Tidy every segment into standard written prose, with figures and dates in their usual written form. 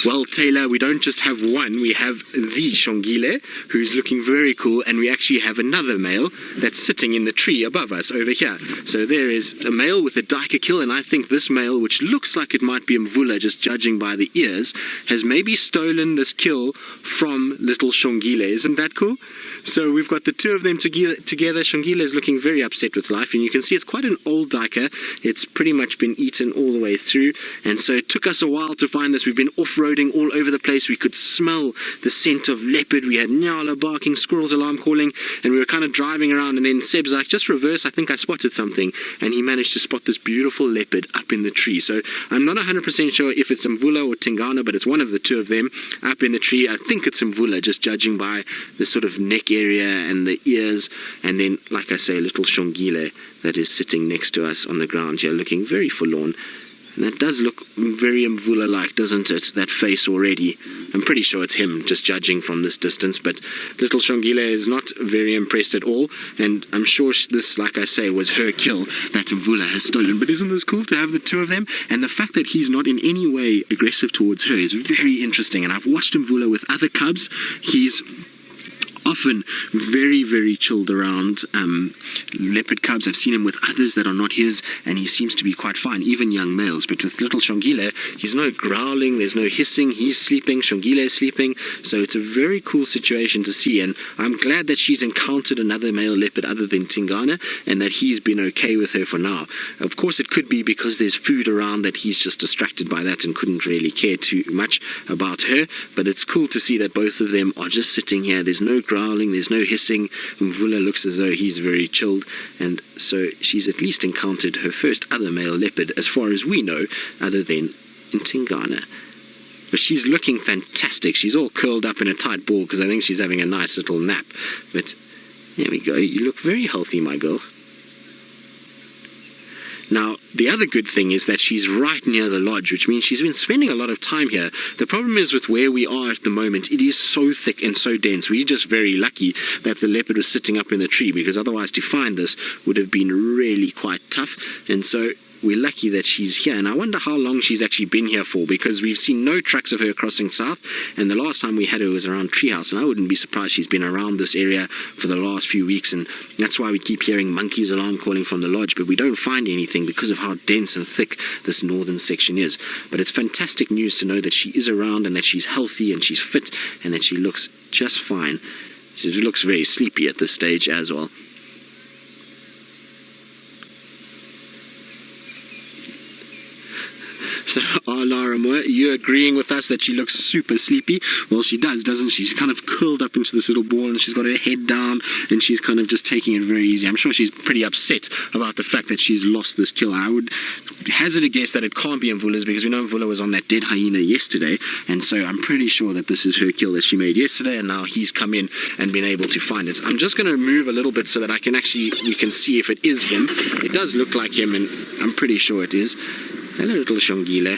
Well, Taylor, we don't just have one, we have the Xongile, who's looking very cool, and we actually have another male that's sitting in the tree above us over here. So there is a male with a Dika kill, and I think this male, which looks like it might be Mvula, just judging by the ears, has maybe stolen this kill from little Xongile. Isn't that cool? So we've got the two of them together. Xongile is looking very upset with life, and you can see it's quite an old Dika. It's pretty much been eaten all the way through, and so it took us a while to find this. We've been off-roading all over the place. We could smell the scent of leopard. We had nyala barking, squirrels alarm calling, and we were kind of driving around, and then Seb's like, just reverse, I think I spotted something, and he managed to spot this beautiful leopard up in the tree. So I'm not 100% sure if it's Mvula or Tingana, but it's one of the two of them up in the tree. I think it's Mvula, just judging by the sort of neck area and the ears, and then, like I say, little Xongile that is sitting next to us on the ground here, looking very forlorn. And that does look very Mvula-like, doesn't it? That face already. I'm pretty sure it's him, just judging from this distance. But little Xongile is not very impressed at all. And I'm sure this, like I say, was her kill that Mvula has stolen. But isn't this cool to have the two of them? And the fact that he's not in any way aggressive towards her is very interesting. And I've watched Mvula with other cubs. He's often very, very chilled around leopard cubs. I've seen him with others that are not his, and he seems to be quite fine, even young males. But with little Xongile, he's no growling, there's no hissing, he's sleeping, Xongile is sleeping, so it's a very cool situation to see, and I'm glad that she's encountered another male leopard other than Tingana, and that he's been okay with her for now. Of course, it could be because there's food around that he's just distracted by that and couldn't really care too much about her, but it's cool to see that both of them are just sitting here. There's no growling, there's no hissing. Mvula looks as though he's very chilled, and so she's at least encountered her first other male leopard, as far as we know, other than in Tingana. But she's looking fantastic. She's all curled up in a tight ball because I think she's having a nice little nap. But there we go. You look very healthy, my girl. Now, the other good thing is that she's right near the lodge, which means she's been spending a lot of time here. The problem is with where we are at the moment, it is so thick and so dense. We're just very lucky that the leopard was sitting up in the tree, because otherwise to find this would have been really quite tough. And so we're lucky that she's here, and I wonder how long she's actually been here for, because we've seen no tracks of her crossing south, and the last time we had her was around Treehouse, and I wouldn't be surprised she's been around this area for the last few weeks, and that's why we keep hearing monkeys alarm calling from the lodge, but we don't find anything because of how dense and thick this northern section is. But it's fantastic news to know that she is around, and that she's healthy, and she's fit, and that she looks just fine. She looks very sleepy at this stage as well. So, Lara, you agreeing with us that she looks super sleepy? Well, she does, doesn't she? She's kind of curled up into this little ball, and she's got her head down, and she's kind of just taking it very easy. I'm sure she's pretty upset about the fact that she's lost this kill. I would hazard a guess that it can't be Mvula's, because we know Mvula was on that dead hyena yesterday, and so I'm pretty sure that this is her kill that she made yesterday, and now he's come in and been able to find it. I'm just going to move a little bit so that we can see if it is him. It does look like him, and I'm pretty sure it is. Hello, little Xongile.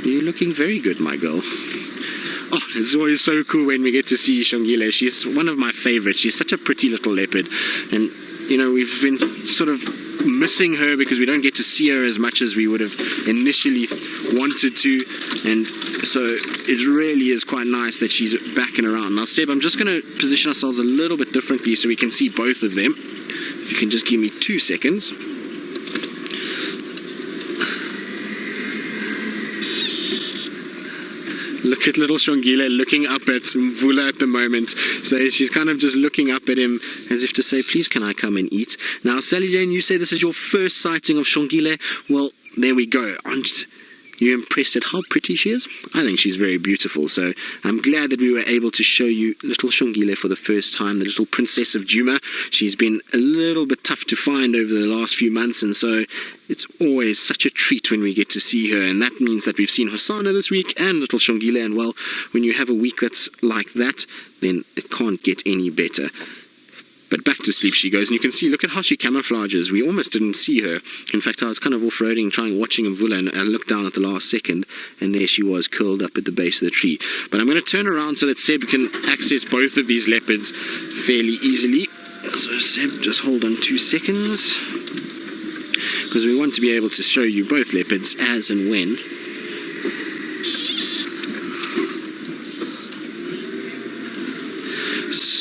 You're looking very good, my girl. Oh, it's always so cool when we get to see Xongile. She's one of my favorites. She's such a pretty little leopard. And, you know, we've been sort of missing her because we don't get to see her as much as we would have initially wanted to. And so it really is quite nice that she's back and around. Now, Seb, I'm just going to position ourselves a little bit differently so we can see both of them. If you can just give me 2 seconds. Look at little Xongile looking up at Mvula at the moment. So she's kind of just looking up at him as if to say, please can I come and eat? Now, Sally Jane, you say this is your first sighting of Xongile. Well, there we go. Aren't you impressed at how pretty she is? I think she's very beautiful. So I'm glad that we were able to show you little Xongile for the first time, the little princess of Djuma. She's been a little bit tough to find over the last few months, and so it's always such a treat when we get to see her, and that means that we've seen Hosanna this week and little Xongile, and well, when you have a week that's like that, then it can't get any better. But back to sleep she goes, and you can see, look at how she camouflages. We almost didn't see her. In fact, I was kind of off-roading, watching Mvula, and I looked down at the last second, and there she was, curled up at the base of the tree. But I'm going to turn around so that Seb can access both of these leopards fairly easily. So Seb, just hold on 2 seconds, because we want to be able to show you both leopards as and when.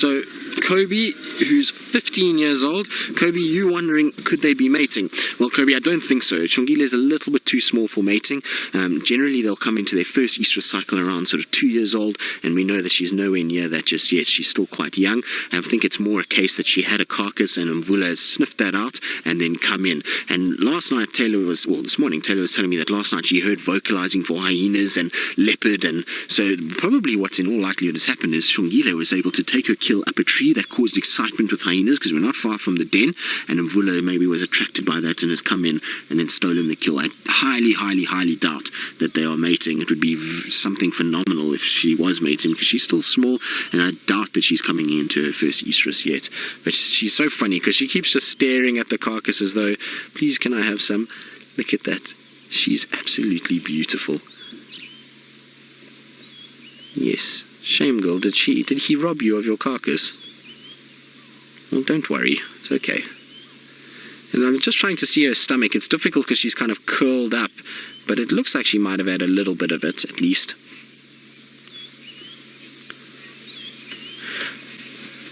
So Kobe, who's 15 years old. Kobe, you wondering, could they be mating? Well, Kobe, I don't think so. Xongile is a little bit too small for mating. Generally, they'll come into their first estrus cycle around sort of 2 years old, and we know that she's nowhere near that just yet. She's still quite young. I think it's more a case that she had a carcass and Mvula has sniffed that out and then come in. And this morning, Taylor was telling me that last night she heard vocalizing for hyenas and leopard, and so probably what's in all likelihood has happened is Xongile was able to take her kill up a tree that caused excitement with hyenas because we're not far from the den, and Mvula maybe was attracted by that and has come in and then stolen the kill. I highly doubt that they are mating. It would be something phenomenal if she was mating because she's still small, and I doubt that she's coming into her first estrus yet. But she's so funny because she keeps just staring at the carcass as though, please can I have some? Look at that. She's absolutely beautiful. Yes. Shame, girl. Did he rob you of your carcass? Well, don't worry. It's okay. And I'm just trying to see her stomach. It's difficult because she's kind of curled up, but it looks like she might have had a little bit of it, at least.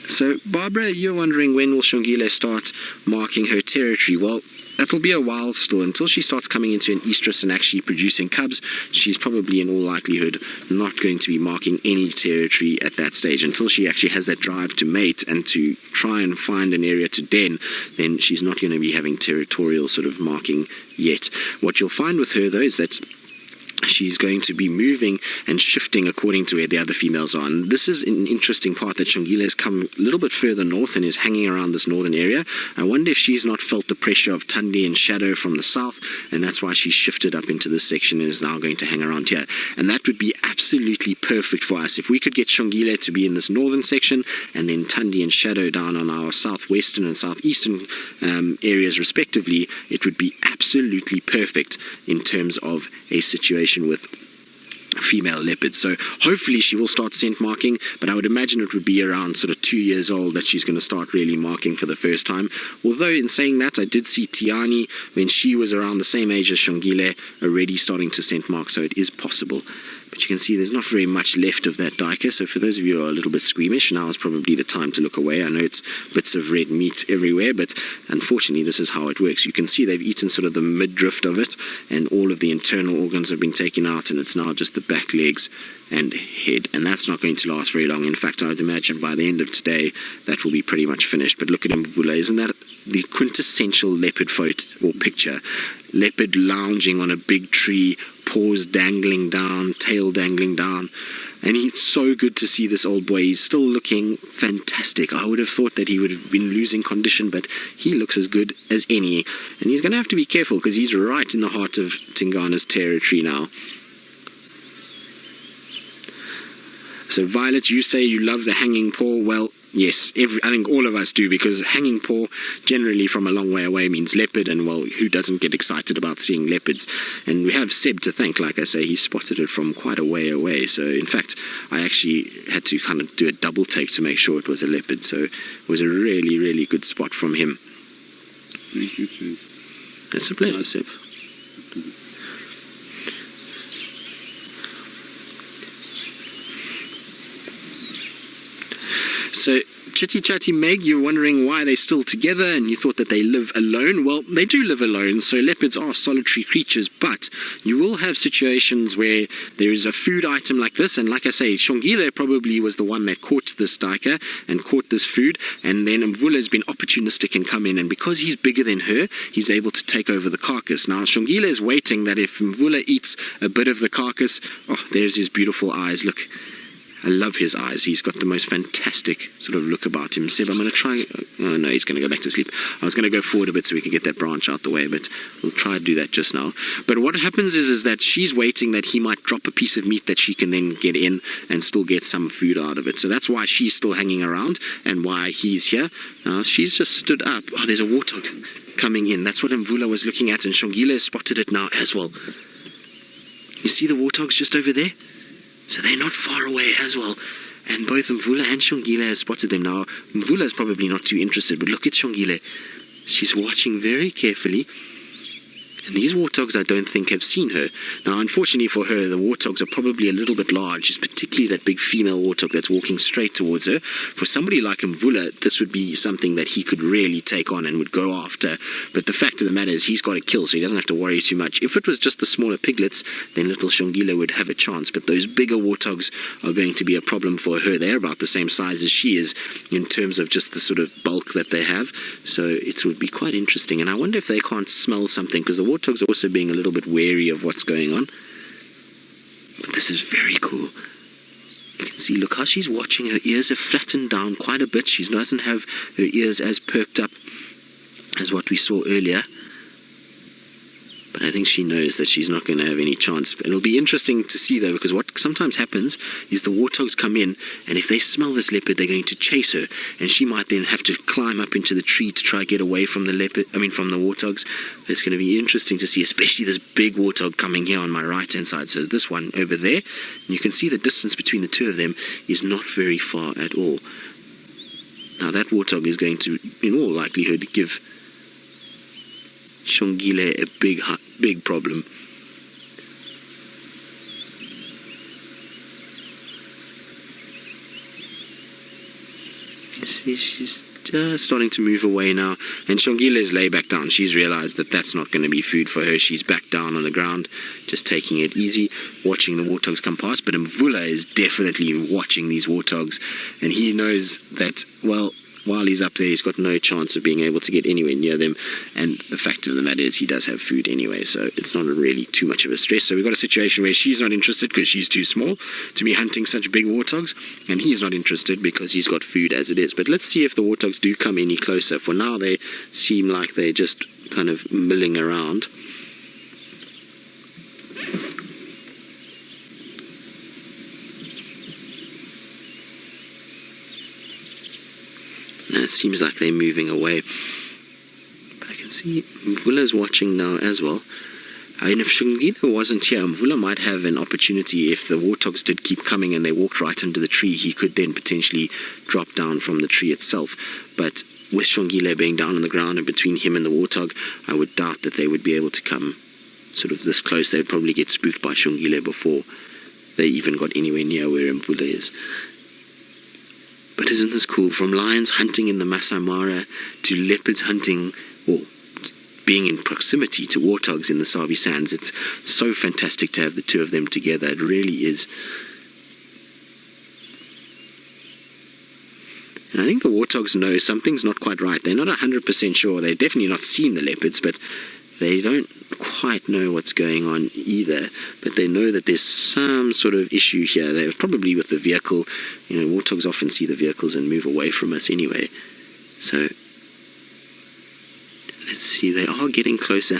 So, Barbara, you're wondering when will Xongile start marking her territory? Well, that'll be a while still. Until she starts coming into an estrus and actually producing cubs, she's probably in all likelihood not going to be marking any territory at that stage. Until she actually has that drive to mate and to try and find an area to den, then she's not going to be having territorial sort of marking yet. What you'll find with her, though, is that she's going to be moving and shifting according to where the other females are. And this is an interesting part, that Xongile has come a little bit further north and is hanging around this northern area. I wonder if she's not felt the pressure of Thandi and Shadow from the south, and that's why she's shifted up into this section and is now going to hang around here. And that would be absolutely perfect for us. If we could get Xongile to be in this northern section and then Thandi and Shadow down on our southwestern and southeastern areas respectively, it would be absolutely perfect in terms of a situation with female leopards. So hopefully she will start scent marking, but I would imagine it would be around sort of 2 years old that she's going to start really marking for the first time. Although in saying that, I did see Tiani when she was around the same age as Xongile already starting to scent mark, so it is possible. But you can see there's not very much left of that duiker, so for those of you who are a little bit squeamish, now is probably the time to look away. I know it's bits of red meat everywhere, but unfortunately this is how it works. You can see they've eaten sort of the midriff of it, and all of the internal organs have been taken out, and it's now just the back legs and head, and that's not going to last very long. In fact, I would imagine by the end of today that will be pretty much finished. But look at Mvula, isn't that the quintessential leopard photo or picture? Leopard lounging on a big tree, paws dangling down, tail dangling down. And it's so good to see this old boy. He's still looking fantastic. I would have thought that he would have been losing condition, but he looks as good as any. And he's going to have to be careful because he's right in the heart of Tingana's territory now. So Violet, you say you love the hanging paw. Well, yes, I think all of us do, because hanging paw generally from a long way away means leopard, and well, who doesn't get excited about seeing leopards? And we have Seb to thank. Like I say, he spotted it from quite a way away. So in fact, I actually had to kind of do a double take to make sure it was a leopard. So it was a really good spot from him. Thank you, Chase. It's a pleasure, Seb. So, Chitty Chatty Meg, you're wondering why they're still together and you thought that they live alone. Well, they do live alone, so leopards are solitary creatures, but you will have situations where there is a food item like this, and like I say, Xongile probably was the one that caught this duiker and caught this food, and then Mvula has been opportunistic and come in, and because he's bigger than her, he's able to take over the carcass. Now, Xongile is waiting that if Mvula eats a bit of the carcass, oh, there's his beautiful eyes, look. I love his eyes. He's got the most fantastic sort of look about him. Seb, I'm going to try... Oh, no, he's going to go back to sleep. I was going to go forward a bit so we could get that branch out the way, but we'll try to do that just now. But what happens is that she's waiting that he might drop a piece of meat that she can then get in and still get some food out of it. So that's why she's still hanging around and why he's here. Now, she's just stood up. Oh, there's a warthog coming in. That's what Mvula was looking at, and Xongile has spotted it now as well. You see the warthogs just over there? So they're not far away as well. And both Mvula and Xongile have spotted them now. Mvula is probably not too interested, but look at Xongile. She's watching very carefully. And these warthogs I don't think have seen her. Now, unfortunately for her, the warthogs are probably a little bit large, particularly that big female warthog that's walking straight towards her. For somebody like Mvula, this would be something that he could really take on and would go after. But the fact of the matter is he's got a kill, so he doesn't have to worry too much. If it was just the smaller piglets, then little Xongile would have a chance. But those bigger warthogs are going to be a problem for her. They're about the same size as she is in terms of just the sort of bulk that they have. So it would be quite interesting. And I wonder if they can't smell something, because the warthogs are also being a little bit wary of what's going on. But this is very cool. You can see, look how she's watching. Her ears have flattened down quite a bit. She doesn't have her ears as perked up as what we saw earlier. But I think she knows that she's not going to have any chance. But it'll be interesting to see, though, because what sometimes happens is the warthogs come in, and if they smell this leopard, they're going to chase her, and she might then have to climb up into the tree to try to get away from the from the warthogs. It's going to be interesting to see, especially this big warthog coming here on my right-hand side. So this one over there, and you can see the distance between the two of them is not very far at all. Now that warthog is going to, in all likelihood, give Xongile a big problem. You see, she's just starting to move away now, and Xongile is lay back down. She's realized that that's not going to be food for her. She's back down on the ground, just taking it easy, watching the warthogs come past. But Mvula is definitely watching these warthogs, and he knows that, well, while he's up there, he's got no chance of being able to get anywhere near them. And the fact of the matter is he does have food anyway, so it's not really too much of a stress. So we've got a situation where she's not interested because she's too small to be hunting such big warthogs, and he's not interested because he's got food as it is. But let's see if the warthogs do come any closer. For now, they seem like they're just kind of milling around. It seems like they're moving away. But I can see Mvula's watching now as well. And if Xongile wasn't here, Mvula might have an opportunity. If the warthogs did keep coming and they walked right under the tree, he could then potentially drop down from the tree itself. But with Xongile being down on the ground and between him and the warthog, I would doubt that they would be able to come sort of this close. They would probably get spooked by Xongile before they even got anywhere near where Mvula is. But isn't this cool? From lions hunting in the Masai Mara to leopards hunting or being in proximity to warthogs in the Sabi Sands. It's so fantastic to have the two of them together. It really is. And I think the warthogs know something's not quite right. They're not 100% sure. They're definitely not seen the leopards, but they don't quite know what's going on either. But they know that there's some sort of issue here. They're probably with the vehicle. You know, warthogs often see the vehicles and move away from us anyway. So let's see, they are getting closer.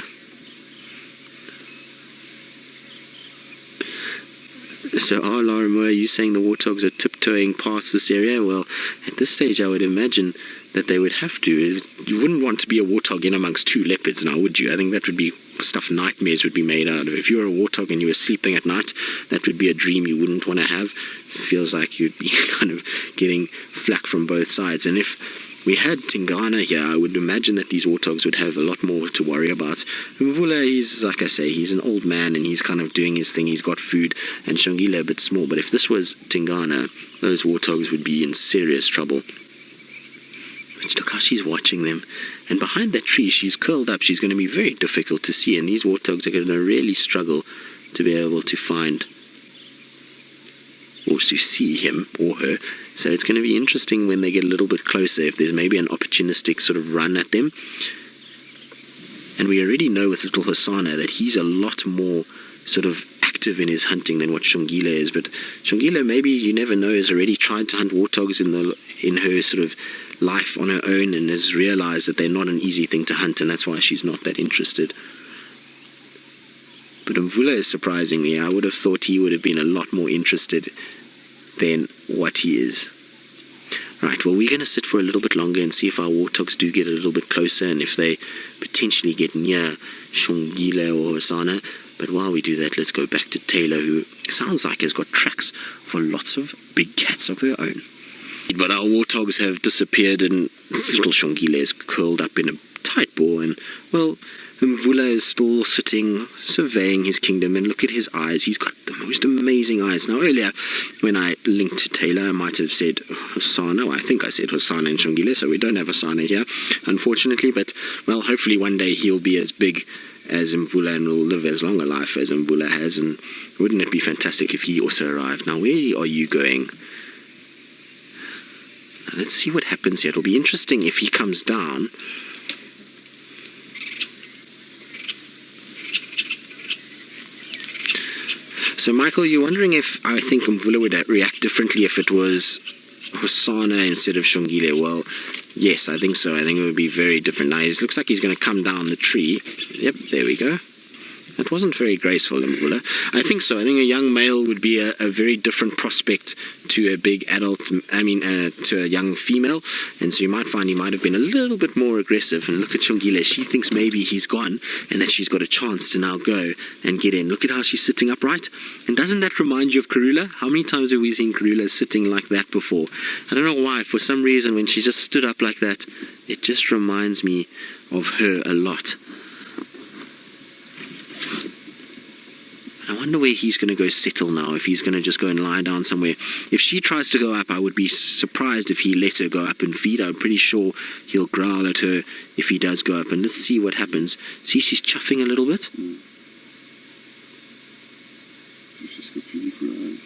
So, Laura, are you saying the warthogs are tiptoeing past this area? Well, at this stage I would imagine that they would have to. You wouldn't want to be a warthog in amongst two leopards now, would you? I think that would be stuff nightmares would be made out of. If you were a warthog and you were sleeping at night, that would be a dream you wouldn't want to have. It feels like you'd be kind of getting flack from both sides. And if we had Tingana here, I would imagine that these warthogs would have a lot more to worry about. Mvula, he's, like I say, he's an old man and he's kind of doing his thing. He's got food, and Xongile a bit small. But if this was Tingana, those warthogs would be in serious trouble. Look how she's watching them. And behind that tree, she's curled up. She's going to be very difficult to see. And these warthogs are going to really struggle to be able to find or to see him or her. So it's going to be interesting when they get a little bit closer, if there's maybe an opportunistic sort of run at them. And we already know with little Hosanna that he's a lot more sort of active in his hunting than what Xongile is. But Xongile, maybe, you never know, has already tried to hunt warthogs in her sort of life on her own and has realized that they're not an easy thing to hunt, and that's why she's not that interested. But Mvula is surprising me. I would have thought he would have been a lot more interested than what he is. Right, well, we're going to sit for a little bit longer and see if our warthogs do get a little bit closer and if they potentially get near Xongile or Hosanna. But while we do that, let's go back to Taylor, who sounds like has got tracks for lots of big cats of her own. But our warthogs have disappeared and little Xongile is curled up in a tight ball, and, well, Mvula is still sitting, surveying his kingdom, and look at his eyes. He's got the most amazing eyes. Now, earlier, when I linked to Taylor, I might have said Hosana. I think I said Hosana and Xongile, so we don't have Hosana here, unfortunately. But, well, hopefully one day he'll be as big as Mvula and will live as long a life as Mvula has. And wouldn't it be fantastic if he also arrived? Now, where are you going? Now, let's see what happens here. It'll be interesting if he comes down. So, Michael, you're wondering if I think Mvula would react differently if it was Hosana instead of Xongile. Well, yes, I think so. I think it would be very different. Now, it looks like he's going to come down the tree. Yep, there we go. That wasn't very graceful, Mvula. I think so. I think a young male would be a very different prospect to a big adult, to a young female. And so you might find he might have been a little bit more aggressive. And look at Xongile. She thinks maybe he's gone and that she's got a chance to now go and get in. Look at how she's sitting upright. And doesn't that remind you of Kruger? How many times have we seen Kruger sitting like that before? I don't know why. For some reason, when she just stood up like that, it just reminds me of her a lot. I wonder where he's going to go settle now, if he's going to just go and lie down somewhere. If she tries to go up, I would be surprised if he let her go up and feed. I'm pretty sure he'll growl at her if he does go up. And let's see what happens. See, she's chuffing a little bit. She's just got beautiful eyes.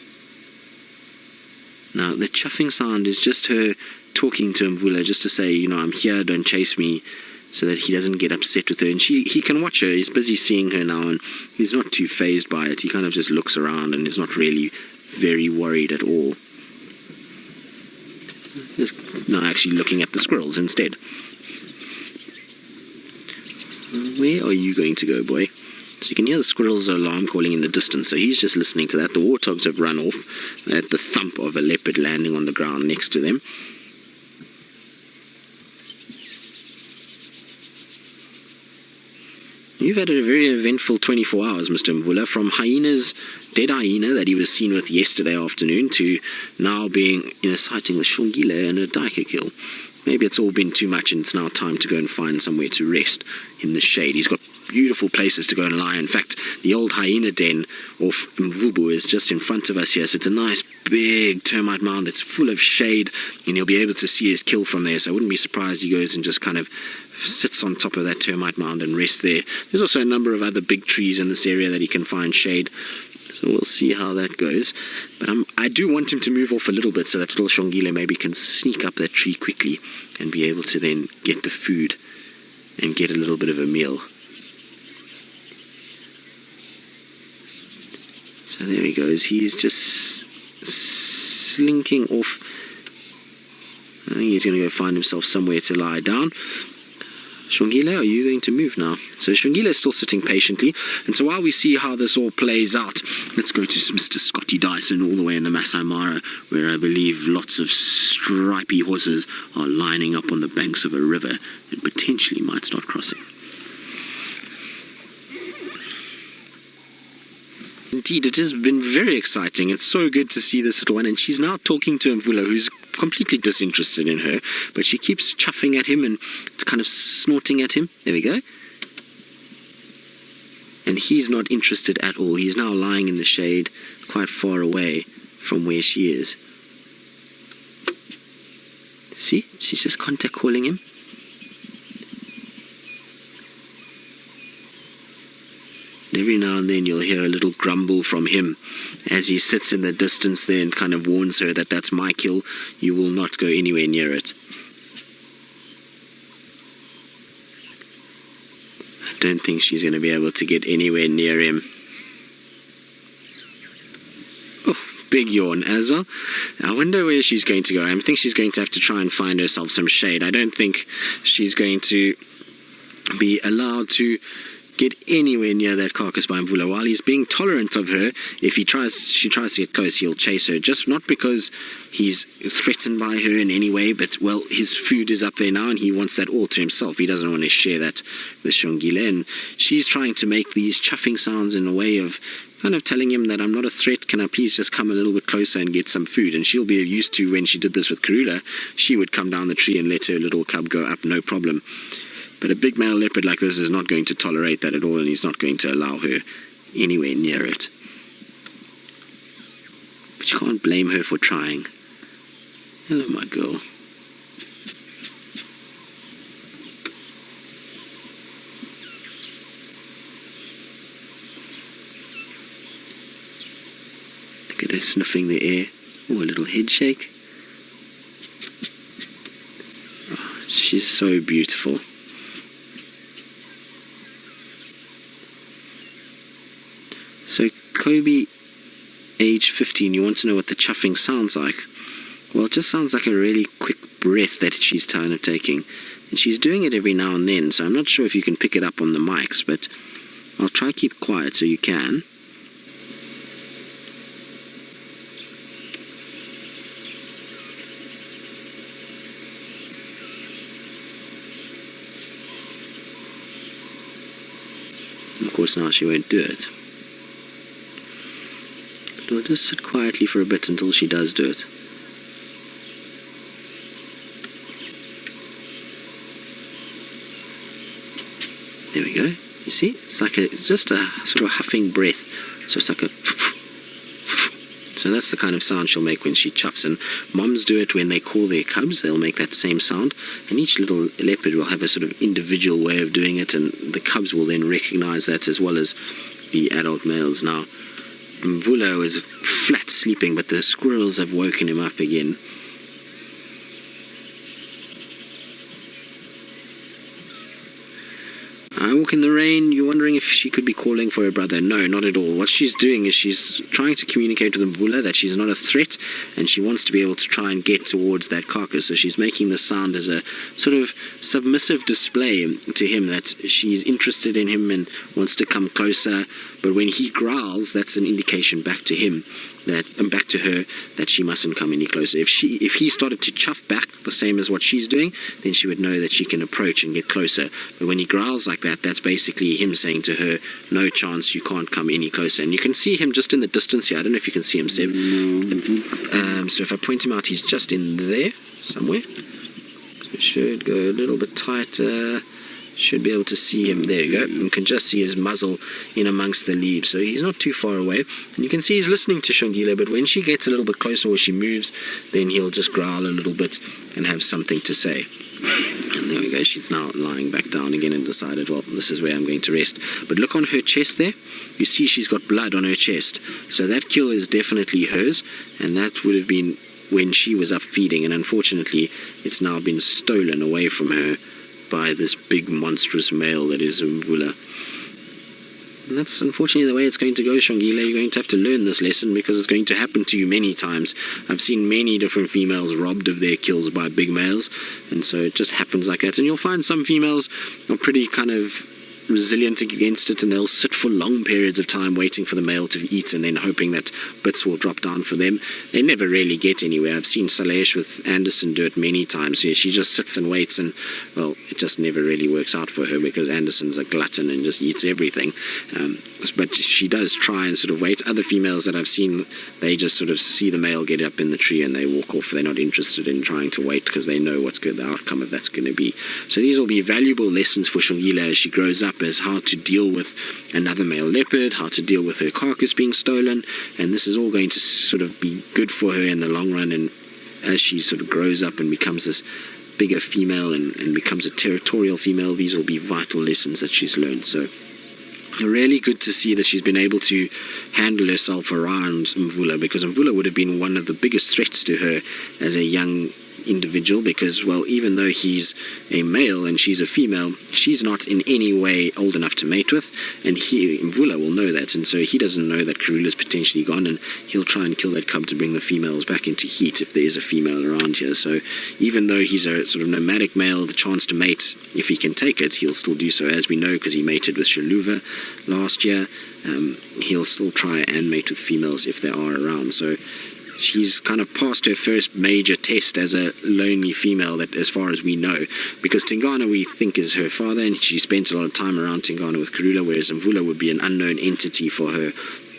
Now, the chuffing sound is just her talking to Mvula, just to say, you know, I'm here, don't chase me, so that he doesn't get upset with her. And he can watch her. He's busy seeing her now, and he's not too fazed by it. He kind of just looks around and is not really very worried at all. Just no, actually looking at the squirrels instead. Where are you going to go, boy? So you can hear the squirrels' alarm calling in the distance, so he's just listening to that. The warthogs have run off at the thump of a leopard landing on the ground next to them. You've had a very eventful 24 hours, Mr. Mvula, from dead hyena that he was seen with yesterday afternoon to now being in a sighting with Xongile and a duiker kill. Maybe it's all been too much and it's now time to go and find somewhere to rest in the shade. He's got beautiful places to go and lie. In fact, the old hyena den off Mvubu is just in front of us here, so it's a nice big termite mound that's full of shade, and you'll be able to see his kill from there. So I wouldn't be surprised he goes and just kind of sits on top of that termite mound and rests there. There's also a number of other big trees in this area that he can find shade, so we'll see how that goes. But I do want him to move off a little bit so that little Xongile maybe can sneak up that tree quickly and be able to then get the food and get a little bit of a meal. So there he goes. He's just slinking off. I think he's going to go find himself somewhere to lie down. Xongile, are you going to move now? So Xongile is still sitting patiently. And so while we see how this all plays out, let's go to Mr. Scotty Dyson all the way in the Masai Mara, where I believe lots of stripy horses are lining up on the banks of a river and potentially might start crossing. Indeed, it has been very exciting. It's so good to see this little one, and she's now talking to Mvula, who's completely disinterested in her, but she keeps chuffing at him and kind of snorting at him. There we go. And he's not interested at all. He's now lying in the shade quite far away from where she is. See? She's just contact calling him. Every now and then you'll hear a little grumble from him as he sits in the distance there and kind of warns her that that's my kill. You will not go anywhere near it. I don't think she's going to be able to get anywhere near him. Oh, big yawn, Azza. I wonder where she's going to go. I think she's going to have to try and find herself some shade. I don't think she's going to be allowed to get anywhere near that carcass by Mvula. While he's being tolerant of her, if she tries to get close, he'll chase her. Just not because he's threatened by her in any way, but, well, his food is up there now and he wants that all to himself. He doesn't want to share that with Xongile. And she's trying to make these chuffing sounds in a way of kind of telling him that I'm not a threat. Can I please just come a little bit closer and get some food? And she'll be used to when she did this with Kruger. She would come down the tree and let her little cub go up, no problem. But a big male leopard like this is not going to tolerate that at all, and he's not going to allow her anywhere near it. But you can't blame her for trying. Hello, my girl. Look at her sniffing the air. Oh, a little head shake. Oh, she's so beautiful. So Kobe, age 15, you want to know what the chuffing sounds like? Well, it just sounds like a really quick breath that she's kind of taking. And she's doing it every now and then, so I'm not sure if you can pick it up on the mics, but I'll try to keep quiet so you can. Of course, now she won't do it. But we'll just sit quietly for a bit until she does do it. There we go. You see? It's like just a sort of huffing breath. So it's like a... So that's the kind of sound she'll make when she chuffs. And moms do it when they call their cubs. They'll make that same sound. And each little leopard will have a sort of individual way of doing it. And the cubs will then recognize that as well as the adult males. Now, Mvula is flat sleeping, but the squirrels have woken him up again. I walk in the rain. You're wondering if she could be calling for her brother. No, not at all. What she's doing is she's trying to communicate with Mvula that she's not a threat, and she wants to be able to try and get towards that carcass. So she's making the sound as a sort of submissive display to him that she's interested in him and wants to come closer. But when he growls, that's an indication back to him, back to her, that she mustn't come any closer. If he started to chuff back the same as what she's doing, then she would know that she can approach and get closer. But when he growls like that, that's basically him saying to her, no chance, you can't come any closer. And you can see him just in the distance here. I don't know if you can see him, Seb. So if I point him out, he's just in there somewhere. So it should go a little bit tighter. Should be able to see him. There you go. You can just see his muzzle in amongst the leaves. So he's not too far away. And you can see he's listening to Xongile, but when she gets a little bit closer or she moves, then he'll just growl a little bit and have something to say. And there we go. She's now lying back down again and decided, well, this is where I'm going to rest. But look on her chest there. You see she's got blood on her chest. So that kill is definitely hers, and that would have been when she was up feeding. And unfortunately, it's now been stolen away from her by this big monstrous male that is Mvula. And that's unfortunately the way it's going to go, Xongile. You're going to have to learn this lesson because it's going to happen to you many times. I've seen many different females robbed of their kills by big males, and so it just happens like that. And you'll find some females are pretty kind of resilient against it, and they'll sit for long periods of time waiting for the male to eat and then hoping that bits will drop down for them. They never really get anywhere. I've seen Salesh with Anderson do it many times. Yeah, she just sits and waits, and well, it just never really works out for her because Anderson's a glutton and just eats everything. But she does try and sort of wait. Other females that I've seen, they just sort of see the male get up in the tree and they walk off. They're not interested in trying to wait because they know what's good, the outcome of that's going to be. So these will be valuable lessons for Xongile as she grows up, as how to deal with another male leopard, how to deal with her carcass being stolen, and this is all going to sort of be good for her in the long run. And as she sort of grows up and becomes this bigger female and becomes a territorial female, these will be vital lessons that she's learned. So really good to see that she's been able to handle herself around Mvula, because Mvula would have been one of the biggest threats to her as a young individual, because, well, even though he's a male and she's a female, she's not in any way old enough to mate with, and Mvula will know that, and so he doesn't know that Karula's potentially gone, and he'll try and kill that cub to bring the females back into heat if there is a female around here. So even though he's a sort of nomadic male, the chance to mate, if he can take it, he'll still do so, as we know, because he mated with Shaluva last year. He'll still try and mate with females if they are around. So she's kind of passed her first major test as a lonely female, that as far as we know, because Tingana we think is her father, and she spent a lot of time around Tingana with Karula, whereas Mvula would be an unknown entity for her,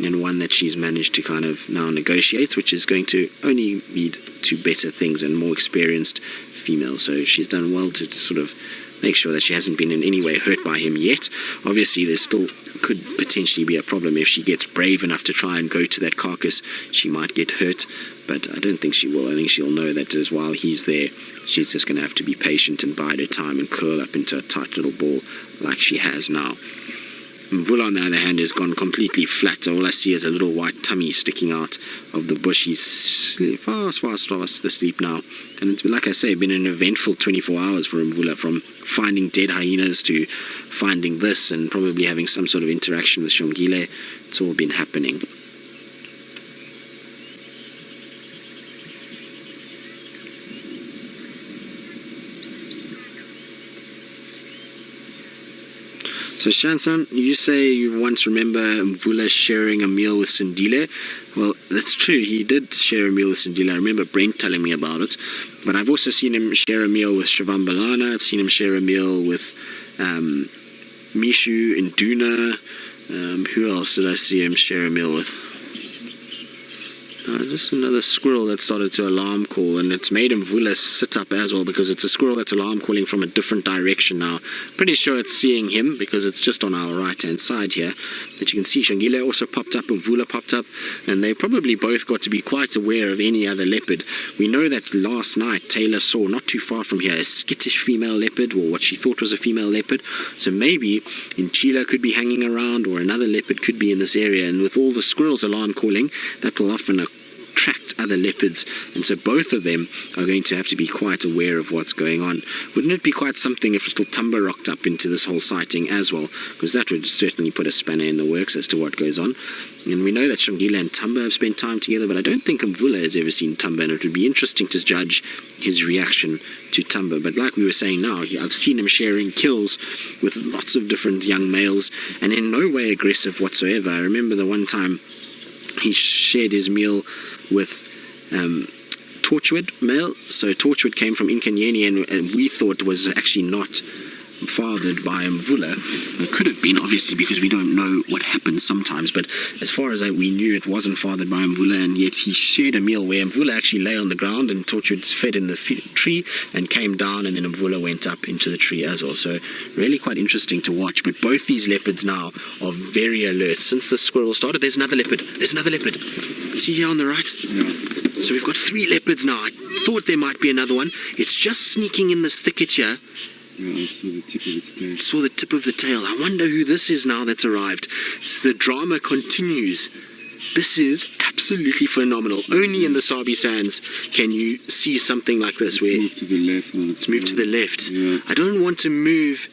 and one that she's managed to kind of now negotiate, which is going to only lead to better things and more experienced females. So she's done well to sort of make sure that she hasn't been in any way hurt by him yet. Obviously, there still could potentially be a problem if she gets brave enough to try and go to that carcass. She might get hurt, but I don't think she will. I think she'll know that as while he's there, she's just going to have to be patient and bide her time and curl up into a tight little ball like she has now. Mvula, on the other hand, has gone completely flat. All I see is a little white tummy sticking out of the bush. He's fast asleep now. And it's, like I say, been an eventful 24 hours for Mvula, from finding dead hyenas to finding this and probably having some sort of interaction with Xongile. It's all been happening. So Shanson, you say you once remember Mvula sharing a meal with Sindile. Well, that's true. He did share a meal with Sindile. I remember Brent telling me about it. But I've also seen him share a meal with Shravambalana. I've seen him share a meal with Mishu and Duna. Who else did I see him share a meal with? Just another squirrel that started to alarm call, and it's made Mvula sit up as well, because it's a squirrel that's alarm calling from a different direction now. Pretty sure it's seeing him because it's just on our right hand side here. But you can see Xongile also popped up, Mvula popped up, and they probably both got to be quite aware of any other leopard. We know that last night Taylor saw, not too far from here, a skittish female leopard, or what she thought was a female leopard. So maybe Chitwa could be hanging around, or another leopard could be in this area, and with all the squirrels alarm calling, that will often attract other leopards, and so both of them are going to have to be quite aware of what's going on. Wouldn't it be quite something if little Tumba rocked up into this whole sighting as well? Because that would certainly put a spanner in the works as to what goes on. And we know that Xongile and Tumba have spent time together, but I don't think Mvula has ever seen Tumba, and it would be interesting to judge his reaction to Tumba. But like we were saying now, I've seen him sharing kills with lots of different young males, and in no way aggressive whatsoever. I remember the one time he shared his meal with Torchwood male. So Torchwood came from Inkanyeni, and we thought was actually not fathered by Mvula. It could have been, obviously, because we don't know what happens sometimes, but as far as we knew, it wasn't fathered by Mvula, and yet he shared a meal where Mvula actually lay on the ground and Torchwood fed in the tree and came down, and then Mvula went up into the tree as well. So really quite interesting to watch. But both these leopards now are very alert. Since the squirrel started, there's another leopard. See here on the right? Yeah. So we've got 3 leopards now. I thought there might be another one. It's just sneaking in this thicket here. Yeah, I saw the tip of its tail. Saw the tip of the tail. I wonder who this is now that's arrived. The drama continues. This is absolutely phenomenal. Only in the Sabi Sands can you see something like this. Where moved to the left. It's moved to the left. Yeah. I don't want to move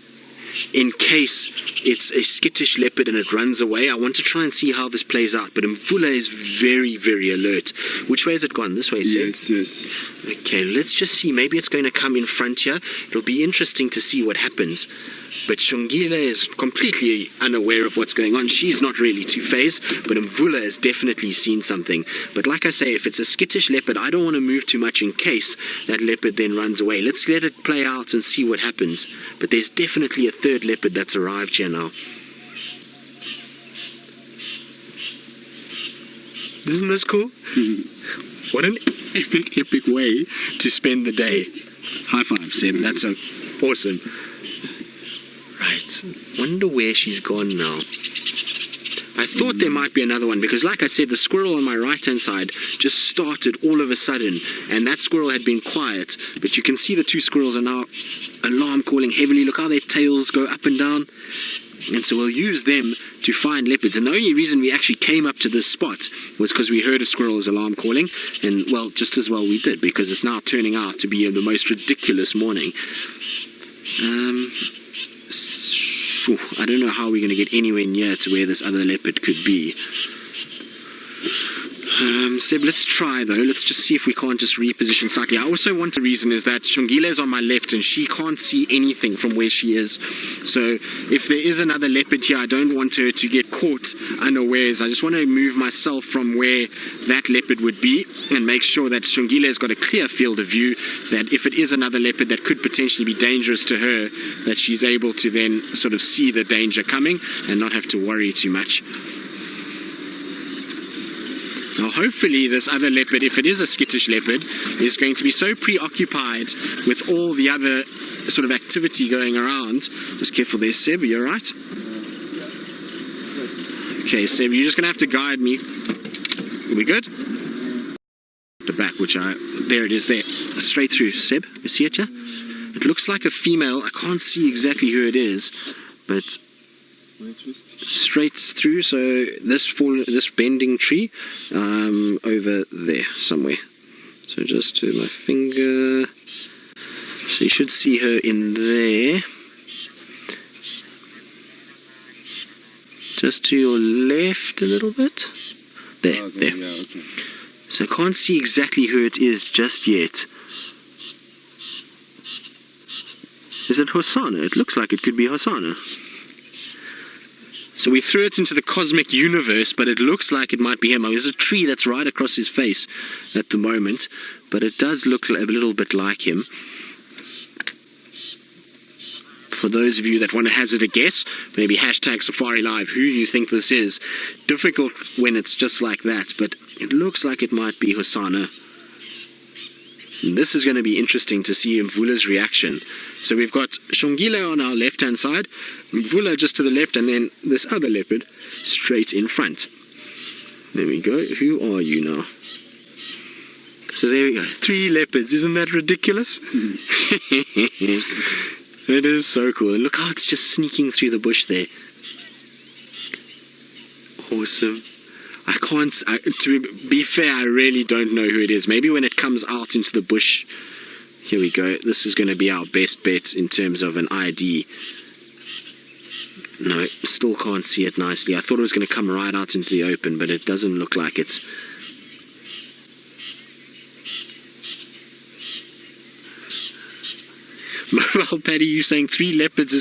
in case it's a skittish leopard and it runs away. I want to try and see how this plays out. But Mvula is very, very alert. Which way has it gone? This way, Seb? Yes. Okay, let's just see. Maybe it's going to come in front here. It'll be interesting to see what happens. But Xongile is completely unaware of what's going on. She's not really too phased, but Mvula has definitely seen something. But like I say, if it's a skittish leopard, I don't want to move too much in case that leopard then runs away. Let's let it play out and see what happens. But there's definitely a third leopard that's arrived here now. Isn't this cool? What an epic way to spend the day. High five, Seb. That's awesome. Right. Wonder where she's gone now. I thought there might be another one, because like I said, the squirrel on my right hand side just started all of a sudden, and that squirrel had been quiet, but you can see the 2 squirrels are now alarm calling heavily. Look how their tails go up and down. And so we'll use them to find leopards. And the only reason we actually came up to this spot was because we heard a squirrel's alarm calling. And, well, just as well we did, because it's now turning out to be the most ridiculous morning. I don't know how we're going to get anywhere near to where this other leopard could be. Seb, let's try though. Let's just see if we can't just reposition slightly. I also want to reason is that Xongile is on my left and she can't see anything from where she is. So if there is another leopard here, I don't want her to get caught unawares. I just want to move myself from where that leopard would be and make sure that Xongile has got a clear field of view, that if it is another leopard that could potentially be dangerous to her, that she's able to then sort of see the danger coming and not have to worry too much. Now hopefully this other leopard, if it is a skittish leopard, is going to be so preoccupied with all the other sort of activity going around. Just careful there, Seb, you're right. Okay, Seb, you're just going to have to guide me. Are we good? The back, there it is there. Straight through, Seb, you see it, yeah? It looks like a female. I can't see exactly who it is, but straight through. So this bending tree over there somewhere. So just to my finger. So you should see her in there. Just to your left a little bit. There, there. Yeah, okay. So I can't see exactly who it is just yet. Is it Hosanna? It looks like it could be Hosanna. So we threw it into the cosmic universe, but it looks like it might be him. There's a tree that's right across his face at the moment, but it does look a little bit like him. For those of you that want to hazard a guess, maybe hashtag Safari Live, who you think this is. Difficult when it's just like that, but it looks like it might be Hosanna. And this is going to be interesting to see Mvula's reaction. So we've got Xongile on our left-hand side, Mvula just to the left, and then this other leopard straight in front. There we go. Who are you now? So there we go. 3 leopards. Isn't that ridiculous? It is so cool. And look how it's just sneaking through the bush there. Awesome. To be fair, I really don't know who it is. Maybe when it comes out into the bush. Here we go. This is going to be our best bet in terms of an ID. No, still can't see it nicely. I thought it was going to come right out into the open, but it doesn't look like it's... Well, Paddy, you saying 3 leopards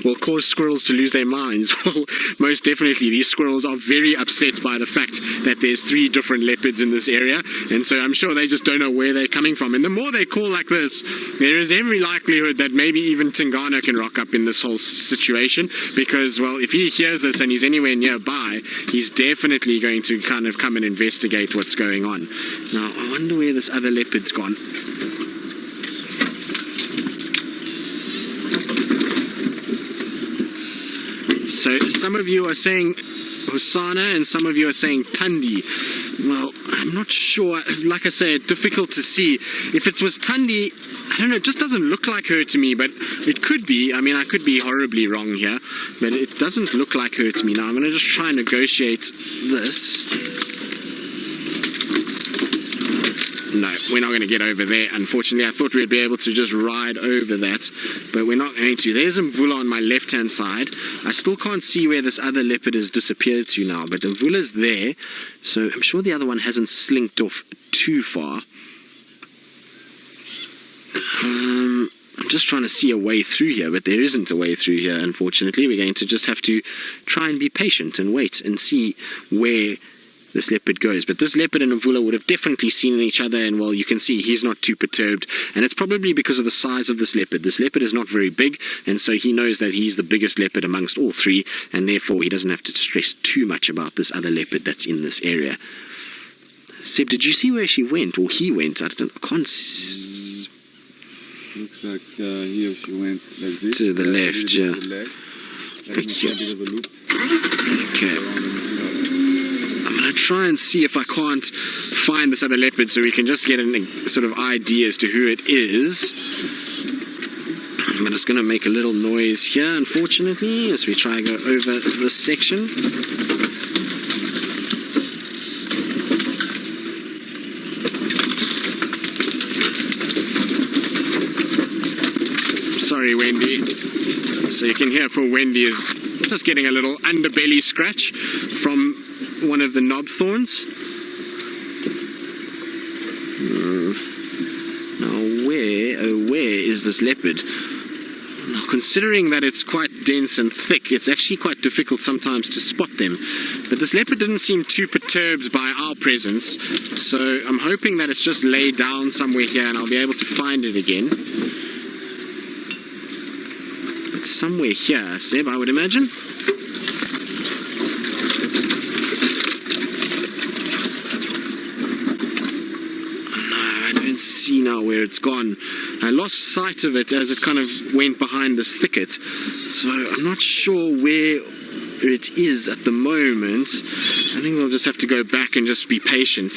will cause squirrels to lose their minds. Well, most definitely, these squirrels are very upset by the fact that there's 3 different leopards in this area, and so I'm sure they just don't know where they're coming from. And the more they call like this, there is every likelihood that maybe even Tingana can rock up in this whole situation, because, well, if he hears this and he's anywhere nearby, he's definitely going to kind of come and investigate what's going on. Now, I wonder where this other leopard's gone. So some of you are saying Hosanna and some of you are saying Tundi. Well, I'm not sure. Like I say, difficult to see. If it was Tundi, I don't know, it just doesn't look like her to me, but it could be. I mean, I could be horribly wrong here, but it doesn't look like her to me. Now, I'm going to just try and negotiate this. No, we're not going to get over there, unfortunately. I thought we'd be able to just ride over that, but we're not going to. There's Mvula on my left-hand side. I still can't see where this other leopard has disappeared to now, but Mvula's there, so I'm sure the other one hasn't slinked off too far. I'm just trying to see a way through here, but there isn't a way through here, unfortunately. We're going to just have to try and be patient and wait and see where this leopard goes. But this leopard and Mvula would have definitely seen each other, and well, you can see he's not too perturbed, and it's probably because of the size of this leopard. This leopard is not very big, and so he knows that he's the biggest leopard amongst all 3, and therefore he doesn't have to stress too much about this other leopard that's in this area. Seb, did you see where she went, or he went? I can't see. Looks like he or she went like this. To the left, yeah. To the left. Like a bit of a loop. Okay. I'm going to try and see if I can't find this other leopard so we can just get a sort of idea as to who it is. I'm just going to make a little noise here, unfortunately, as we try and go over this section. Sorry, Wendy. So you can hear poor Wendy is just getting a little underbelly scratch from one of the knob thorns. Now where is this leopard? Now, considering that it's quite dense and thick, it's actually quite difficult sometimes to spot them. But this leopard didn't seem too perturbed by our presence, so I'm hoping that it's just laid down somewhere here and I'll be able to find it again. It's somewhere here, Seb, I would imagine. can see now where it's gone. I lost sight of it as it kind of went behind this thicket, so I'm not sure where it is at the moment. I think we'll just have to go back and just be patient.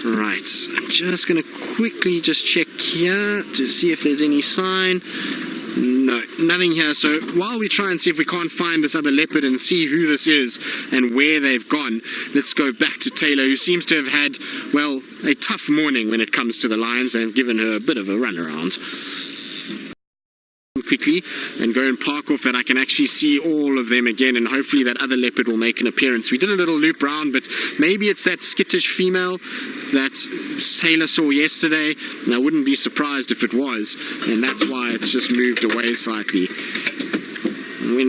Right, I'm just going to quickly just check here to see if there's any sign. No, nothing here. So while we try and see if we can't find this other leopard and see who this is and where they've gone, let's go back to Taylor, who seems to have had, well, a tough morning when it comes to the lions. They've given her a bit of a runaround. Quickly and go and park off that I can actually see all of them again, and hopefully that other leopard will make an appearance. We did a little loop round, but maybe it's that skittish female that Taylor saw yesterday, and I wouldn't be surprised if it was, and that's why it's just moved away slightly.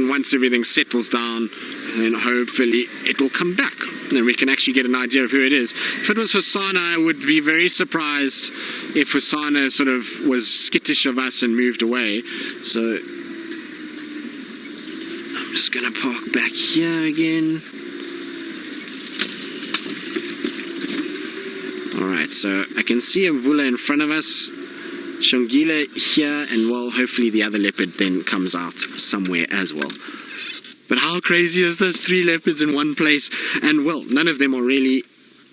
Once everything settles down, then hopefully it will come back and we can actually get an idea of who it is. If it was Hosanna, I would be very surprised if Hosanna sort of was skittish of us and moved away. So I'm just going to park back here again. Alright, so I can see Mvula in front of us, Xongile here, and well, hopefully the other leopard then comes out somewhere as well. But how crazy is this? 3 leopards in one place, and well, none of them are really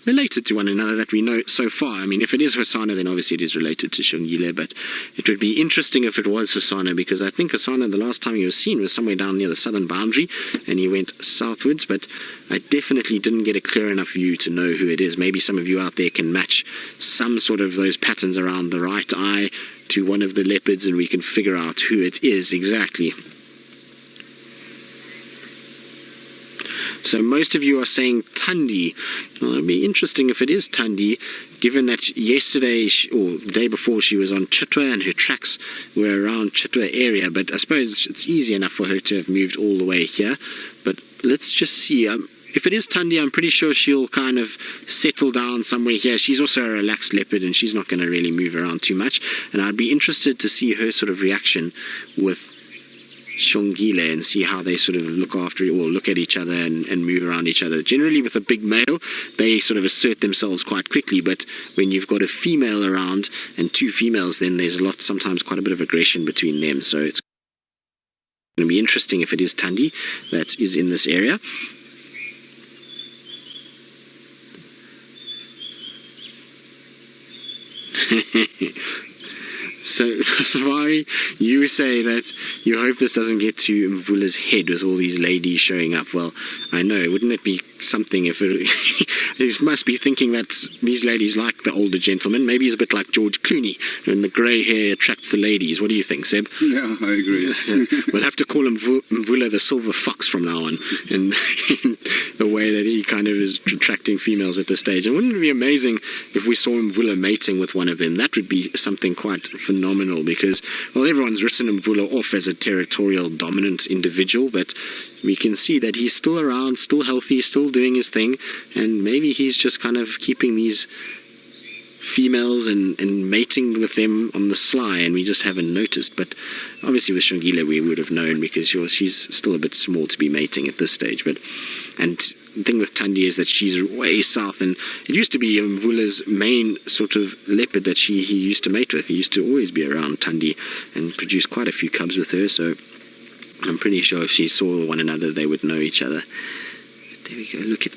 related to one another that we know so far. I mean, if it is Hosanna, then obviously it is related to Xongile, but it would be interesting if it was Hosanna, because I think Hosanna, the last time he was seen was somewhere down near the southern boundary, and he went southwards, but I definitely didn't get a clear enough view to know who it is. Maybe some of you out there can match some sort of those patterns around the right eye to one of the leopards, and we can figure out who it is exactly. So most of you are saying Tundi. Well, it'd be interesting if it is Tundi, given that yesterday or the day before she was on Chitwa and her tracks were around Chitwa area. But I suppose it's easy enough for her to have moved all the way here. But let's just see. If it is Tundi, I'm pretty sure she'll kind of settle down somewhere here. She's also a relaxed leopard, and she's not going to really move around too much. And I'd be interested to see her sort of reaction with Xongile and see how they sort of look after or look at each other and move around each other. Generally with a big male, they sort of assert themselves quite quickly, but when you've got a female around and 2 females, then there's sometimes quite a bit of aggression between them. So it's going to be interesting if it is Tundi that is in this area. So, Savari, you say that you hope this doesn't get to Mvula's head with all these ladies showing up. Well, I know, wouldn't it be something if it... He must be thinking that these ladies like the older gentleman. Maybe he's a bit like George Clooney, and the grey hair attracts the ladies. What do you think, Seb? Yeah, I agree. We'll have to call him Mvula the Silver Fox from now on, in the way that he kind of is attracting females at this stage. And wouldn't it be amazing if we saw Mvula mating with one of them? That would be something quite phenomenal, because, well, everyone's written Mvula off as a territorial dominant individual, but we can see that he's still around, still healthy, still doing his thing, and maybe he's just kind of keeping these females and mating with them on the sly, and we just haven't noticed. But obviously with Xongile we would have known, because she's still a bit small to be mating at this stage. And the thing with Tundi is that she's way south, and it used to be Mvula's main sort of leopard that he used to mate with. He used to always be around Tundi and produce quite a few cubs with her, so I'm pretty sure if she saw one another they would know each other. But there we go, look at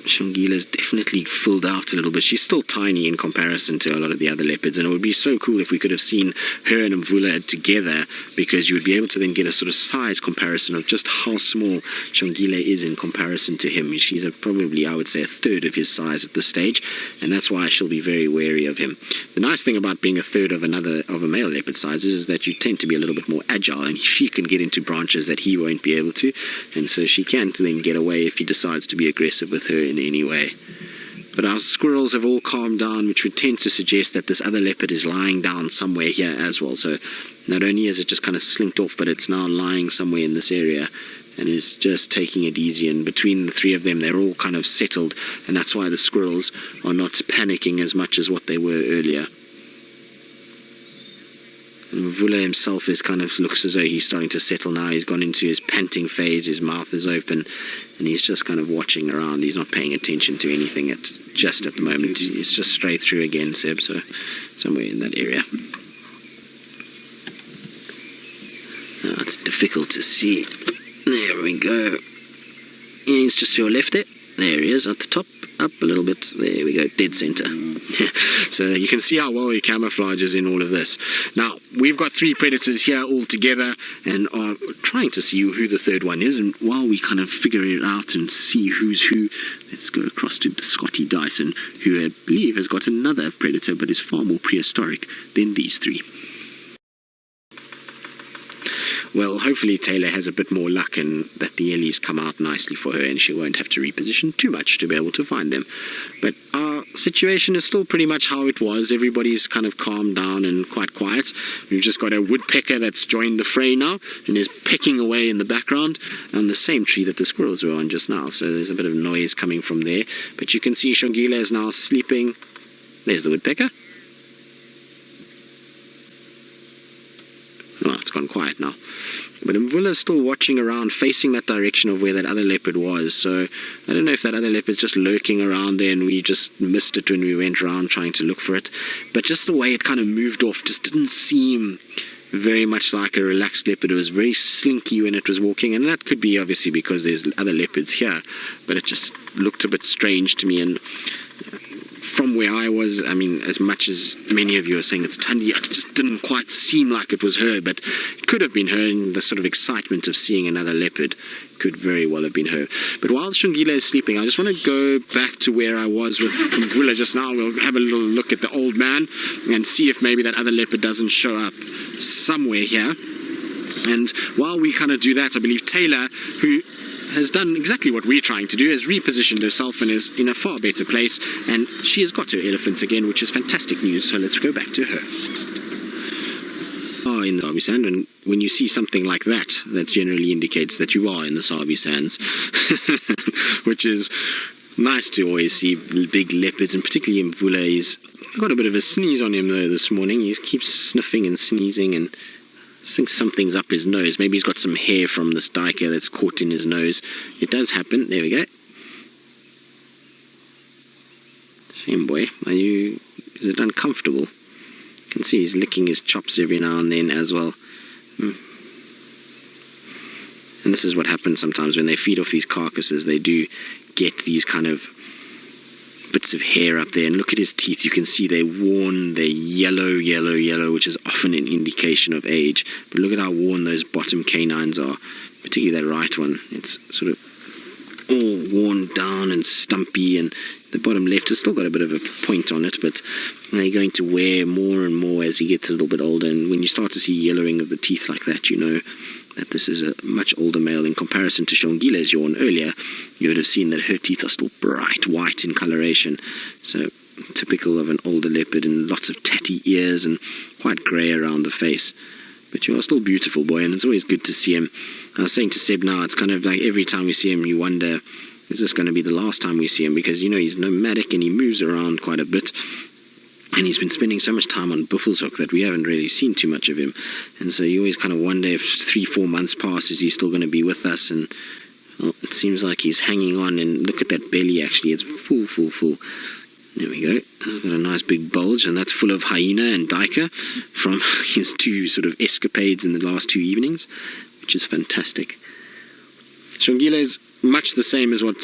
Xongile's definitely filled out a little bit. She's still tiny in comparison to a lot of the other leopards, and it would be so cool if we could have seen her and Mvula together, because you would be able to then get a sort of size comparison of just how small Xongile is in comparison to him. She's probably, I would say, a third of his size at this stage, and that's why I shall be very wary of him. The nice thing about being a third of a male leopard size is that you tend to be a little bit more agile, and she can get into branches that he won't be able to, and so she can then get away if he decides to be aggressive with her in any way. But our squirrels have all calmed down, which would tend to suggest that this other leopard is lying down somewhere here as well. So not only is it just kind of slinked off, but it's now lying somewhere in this area and is just taking it easy. And between the 3 of them, they're all kind of settled, and that's why the squirrels are not panicking as much as what they were earlier. Mvula himself looks as though he's starting to settle now. He's gone into his panting phase, his mouth is open, and he's just kind of watching around. He's not paying attention to anything at the moment. It's just straight through again, Seb, so somewhere in that area. Oh, it's difficult to see. There we go. He's just to your left there. There he is at the top. Up a little bit. There we go. Dead center. So you can see how well he camouflages in all of this. Now, we've got 3 predators here all together and are trying to see who the third one is. And while we kind of figure it out and see who's who, let's go across to Scotty Dyson, who I believe has got another predator but is far more prehistoric than these 3. Well, hopefully Taylor has a bit more luck and that the Ellies come out nicely for her and she won't have to reposition too much to be able to find them. But our situation is still pretty much how it was. Everybody's kind of calmed down and quite quiet. We've just got a woodpecker that's joined the fray now and is pecking away in the background on the same tree that the squirrels were on just now. So there's a bit of noise coming from there. But you can see Xongile is now sleeping. There's the woodpecker. Oh, it's gone quiet now. But Mvula is still watching around, facing that direction of where that other leopard was. So I don't know if that other leopard's just lurking around there and we just missed it when we went around trying to look for it. But just the way it kind of moved off just didn't seem very much like a relaxed leopard. It was very slinky when it was walking, and that could be obviously because there's other leopards here. But it just looked a bit strange to me. And from where I was, I mean, as much as many of you are saying it's Tundi, it just didn't quite seem like it was her, but it could have been her in the sort of excitement of seeing another leopard. Could very well have been her. But while Xongile is sleeping, I just want to go back to where I was with Mvula just now. We'll have a little look at the old man and see if maybe that other leopard doesn't show up somewhere here. And while we kind of do that, I believe Taylor, who has done exactly what we're trying to do, has repositioned herself and is in a far better place, and she has got her elephants again, which is fantastic news. So let's go back to her. In the Sabi Sand, and when you see something like that, that generally indicates that you are in the Sabi Sands, which is nice to always see big leopards, and particularly Mvula. He's got a bit of a sneeze on him though this morning. He keeps sniffing and sneezing, and I think something's up his nose. Maybe he's got some hair from this duiker that's caught in his nose. It does happen. There we go. Shame boy. Is it uncomfortable? You can see he's licking his chops every now and then as well. And this is what happens sometimes when they feed off these carcasses. They do get these kind of bits of hair up there, and look at his teeth. You can see they're worn, they're yellow, which is often an indication of age. But look at how worn those bottom canines are, particularly that right one. It's sort of all worn down and stumpy, and the bottom left has still got a bit of a point on it, but they're going to wear more and more as he gets a little bit older. And when you start to see yellowing of the teeth like that, you know that this is a much older male in comparison to Xongile's yawn earlier. You would have seen that her teeth are still bright white in coloration, so typical of an older leopard, and lots of tatty ears and quite grey around the face. But you are still beautiful, boy, and it's always good to see him. I was saying to Seb now, it's kind of like every time we see him you wonder, is this going to be the last time we see him? Because, you know, he's nomadic and he moves around quite a bit. And he's been spending so much time on Buffelshoek that we haven't really seen too much of him. And so you always kind of wonder if 3-4 months pass, is he still going to be with us? And well, it seems like he's hanging on. And look at that belly, actually. It's full. There we go. This has got a nice big bulge, and that's full of hyena and duiker from his 2 sort of escapades in the last 2 evenings, which is fantastic. Xongile is much the same as what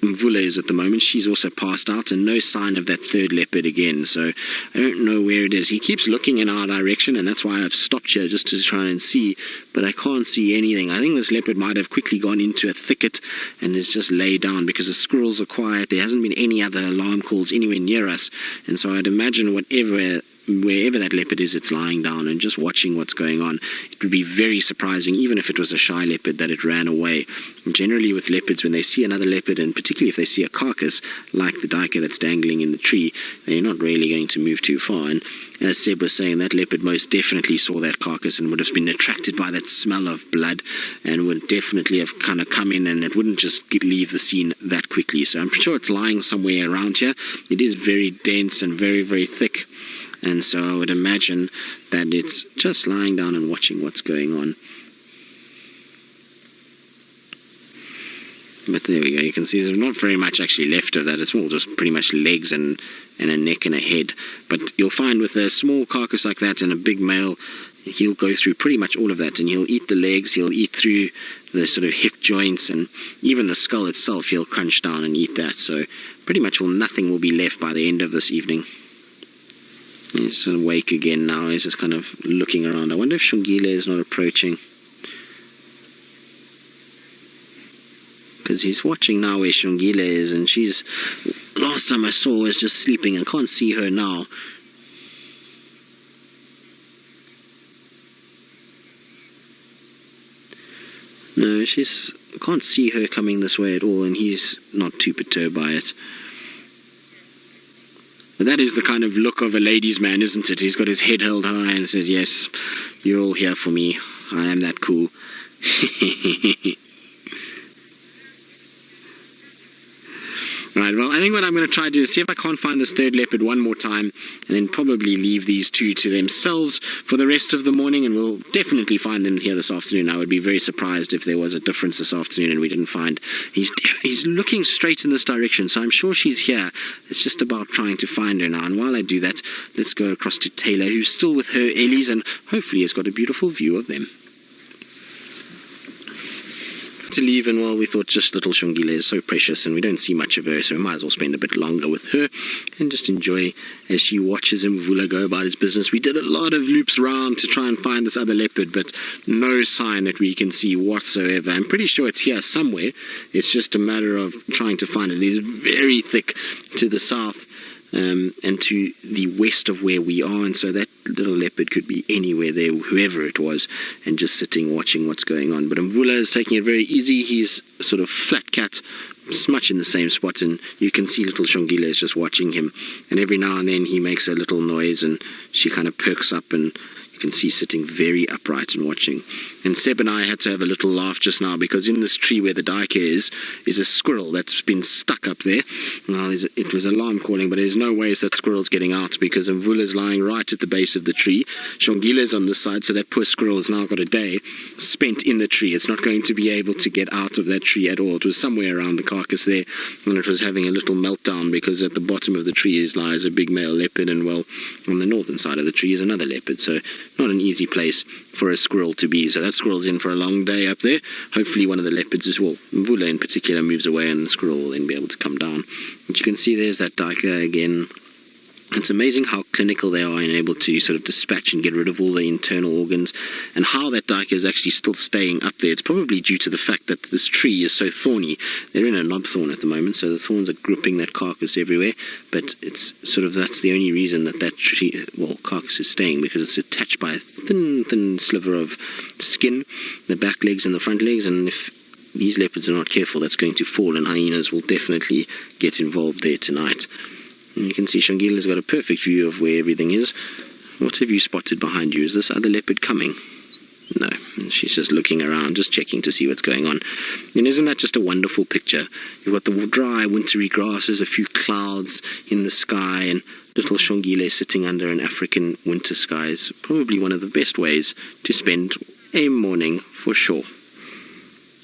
Mvula is at the moment. She's also passed out, and no sign of that third leopard again, so I don't know where it is. He keeps looking in our direction, and that's why I've stopped here just to try and see, but I can't see anything. I think this leopard might have quickly gone into a thicket and is just laid down because the squirrels are quiet. There hasn't been any other alarm calls anywhere near us, and so I'd imagine wherever that leopard is, it's lying down and just watching what's going on. It would be very surprising, even if it was a shy leopard, that it ran away. And generally with leopards, when they see another leopard, and particularly if they see a carcass like the duiker that's dangling in the tree, they're not really going to move too far. And as Seb was saying, that leopard most definitely saw that carcass and would have been attracted by that smell of blood, and would definitely have kind of come in, and it wouldn't just leave the scene that quickly. So I'm sure it's lying somewhere around here. It is very dense and very, very thick. and so I would imagine that it's just lying down and watching what's going on. But there we go, you can see there's not very much actually left of that. It's all just pretty much legs and a neck and a head. But you'll find with a small carcass like that and a big male, he'll go through pretty much all of that, and he'll eat the legs, he'll eat through the sort of hip joints, and even the skull itself he'll crunch down and eat that. So pretty much nothing will be left by the end of this evening. He's awake again now. He's just kind of looking around. I wonder if Xongile is not approaching, because he's watching now where Xongile is, and she's, last time I saw, was just sleeping. I can't see her now. No, can't see her coming this way at all, and he's not too perturbed by it. But that is the kind of look of a ladies' man, isn't it? He's got his head held high and says, yes, you're all here for me. I am that cool. Right, well, I think what I'm going to try to do is see if I can't find this third leopard one more time, and then probably leave these two to themselves for the rest of the morning, and we'll definitely find them here this afternoon. I would be very surprised if there was a difference this afternoon and we didn't find. He's looking straight in this direction, so I'm sure she's here. It's just about trying to find her now, and while I do that, let's go across to Taylor, who's still with her Ellies, and hopefully has got a beautiful view of them. To leave, and well, we thought just little Xongile is so precious and we don't see much of her, so we might as well spend a bit longer with her and just enjoy as she watches Mvula go about his business. We did a lot of loops round to try and find this other leopard, but no sign that we can see whatsoever. I'm pretty sure it's here somewhere. It's just a matter of trying to find it. It is very thick to the south and to the west of where we are, and so that little leopard could be anywhere there, whoever it was, and just sitting watching what's going on. But Mvula is taking it very easy. He's sort of flat cat, much in the same spot, and you can see little Xongile is just watching him, and every now and then he makes a little noise and she kind of perks up, and you can see sitting very upright and watching. And Seb and I had to have a little laugh just now, because in this tree where the duiker is a squirrel that's been stuck up there. Now it was alarm calling, but there's no ways that squirrel's getting out, because Mvula's lying right at the base of the tree. Xongile's on this side, so that poor squirrel has now got a day spent in the tree. It's not going to be able to get out of that tree at all. It was somewhere around the carcass there, and it was having a little meltdown, because at the bottom of the tree lies a big male leopard, and well, on the northern side of the tree is another leopard, so not an easy place for a squirrel to be. So that squirrel's in for a long day up there. Hopefully one of the leopards as well, Mvula in particular, moves away, and the squirrel will then be able to come down. But you can see there's that duiker again. It's amazing how clinical they are and able to sort of dispatch and get rid of all the internal organs, and how that duiker is actually still staying up there. It's probably due to the fact that this tree is so thorny. They're in a knobthorn at the moment, so the thorns are gripping that carcass everywhere, but it's sort of, that's the only reason that tree, well, carcass is staying, because it's attached by a thin sliver of skin, the back legs and the front legs, and if these leopards are not careful, that's going to fall, and hyenas will definitely get involved there tonight. And you can see Xongile's got a perfect view of where everything is. What have you spotted behind you? Is this other leopard coming? No, and she's just looking around, just checking to see what's going on. And isn't that just a wonderful picture? You've got the dry, wintry grasses, a few clouds in the sky, and little Xongile sitting under an African winter sky is probably one of the best ways to spend a morning, for sure.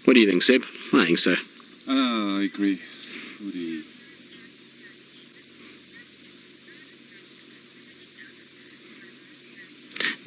What do you think, Seb? I think so. I agree.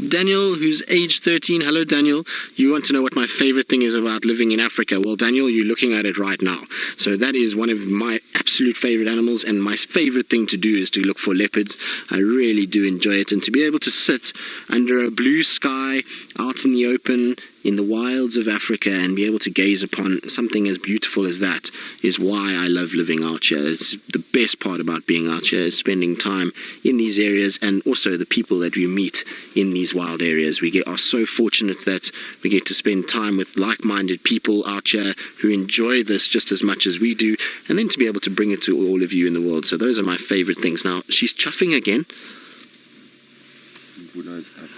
Daniel, who's age 13. Hello, Daniel. You want to know what my favorite thing is about living in Africa? Well, Daniel, you're looking at it right now. So that is one of my absolute favorite animals, and my favorite thing to do is to look for leopards. I really do enjoy it, and to be able to sit under a blue sky out in the open in the wilds of Africa and be able to gaze upon something as beautiful as that is why I love living out here. It's the best part about being out here, is spending time in these areas, and also the people that we meet in these wild areas. We are so fortunate that we get to spend time with like-minded people out here who enjoy this just as much as we do, and then to be able to bring it to all of you in the world. So those are my favorite things. Now, she's chuffing again.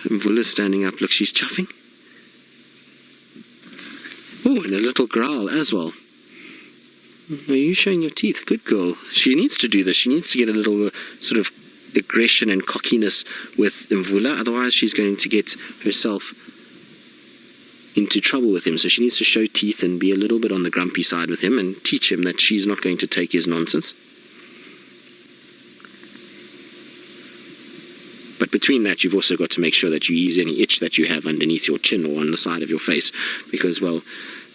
Mvula's standing up. Look, she's chuffing. Oh, and a little growl as well. Are you showing your teeth? Good girl. She needs to do this. She needs to get a little sort of aggression and cockiness with Mvula, otherwise she's going to get herself into trouble with him. So she needs to show teeth and be a little bit on the grumpy side with him and teach him that she's not going to take his nonsense. But between that, you've also got to make sure that you ease any itch that you have underneath your chin or on the side of your face, because, well,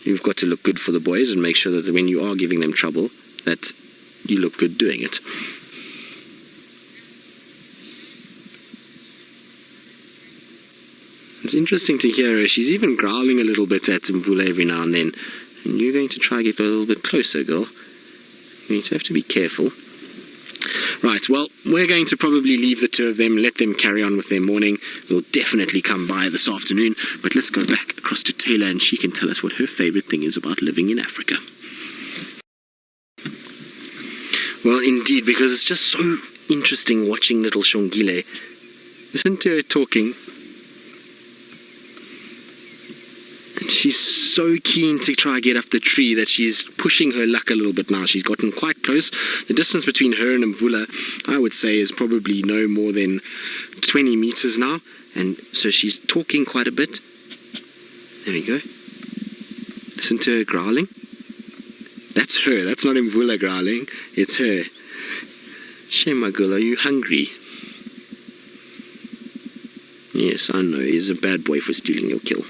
you've got to look good for the boys and make sure that when you are giving them trouble, that you look good doing it. It's interesting to hear her. She's even growling a little bit at Mvula every now and then. And you're going to try to get a little bit closer, girl. You need to have to be careful. Right, well, we're going to probably leave the two of them, let them carry on with their morning. We'll definitely come by this afternoon, but let's go back across to Taylor and she can tell us what her favourite thing is about living in Africa. Well, indeed, because it's just so interesting watching little Xongile. Listen to her talking. She's so keen to try and get up the tree that she's pushing her luck a little bit now. She's gotten quite close. The distance between her and Mvula, I would say, is probably no more than 20 meters now. And so she's talking quite a bit. There we go. Listen to her growling. That's her. That's not Mvula growling. It's her. Shame, my girl. Are you hungry? Yes, I know. He's a bad boy for stealing your kill.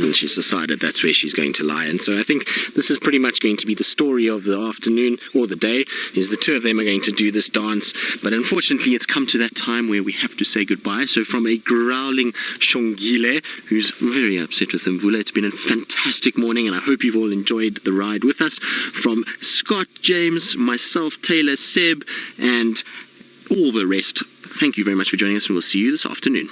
And she's decided that's where she's going to lie. And so I think this is pretty much going to be the story of the afternoon, or the day, is the two of them are going to do this dance. But unfortunately, it's come to that time where we have to say goodbye. So from a growling Xongile, who's very upset with Mvula, it's been a fantastic morning, and I hope you've all enjoyed the ride with us. From Scott, James, myself, Taylor, Seb, and all the rest, thank you very much for joining us, and we'll see you this afternoon.